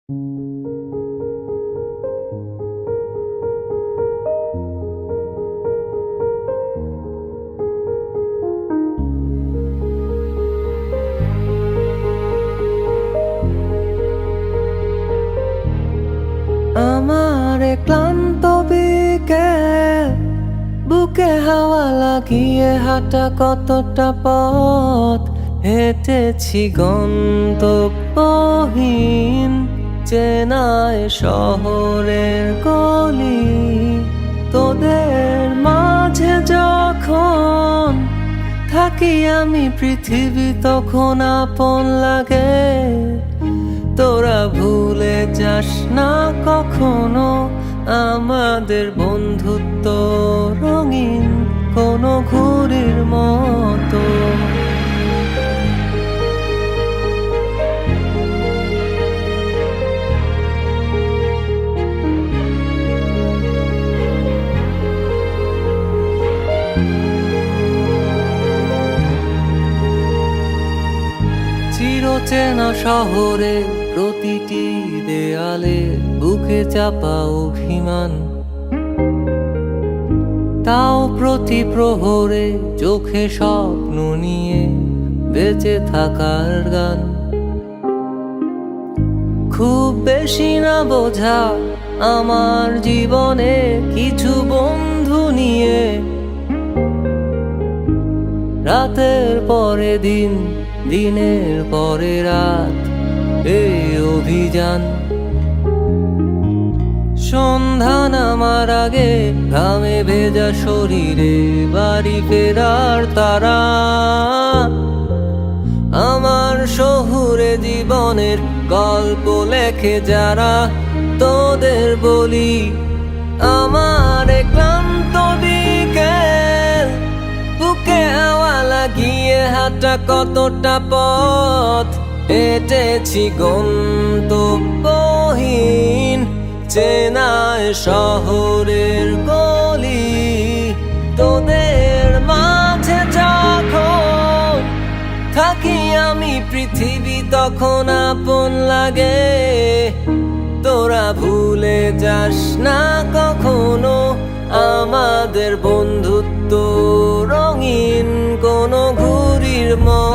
আমার ক্লান্ত বিকেল, বুকে হাওয়া লাগিয়ে হাঁটা কতটা পথ হেঁটেছি গন্তব্যহীন চেনায় শহরের গলি। তোদের মাঝে যখন থাকি আমি, পৃথিবী তখন আপন লাগে। তোরা ভুলে যাস না কখনো আমাদের বন্ধুত্ব রঙিন কোনো ঘুড়ির মতো। চিরচেনা শহরে প্রতিটি দেয়ালে বুকে চাপা অভিমান, তাও প্রতি প্রহরে চোখে স্বপ্ন নিয়ে বেঁচে থাকার গান। খুব বেশি না বোঝা আমার জীবনে কিছু বন্ধু নিয়ে, রাতের পরে দিন, দিনের পরে রাত এই অভিযান। সন্ধ্যা নামার আগে ঘামে ভেজা শরীরে বাড়ি ফেরার তারা। আমার শহুরে জীবনের গল্প লেখে যারা, তোদের বলি আমার ক্লান্ত বিকেল, বুকে হাওয়া লাগিয়ে হাঁটা কতটা পথ হেঁটেছি গন্তব্যহীন চেনায় শহরের গলি। তোদের মাঝে যখন থাকি আমি, পৃথিবী তখন আপন লাগে। তোরা ভুলে যাস না কখনো আমাদের বন্ধুত্ব রঙিন কোনো ঘুড়ির মতো।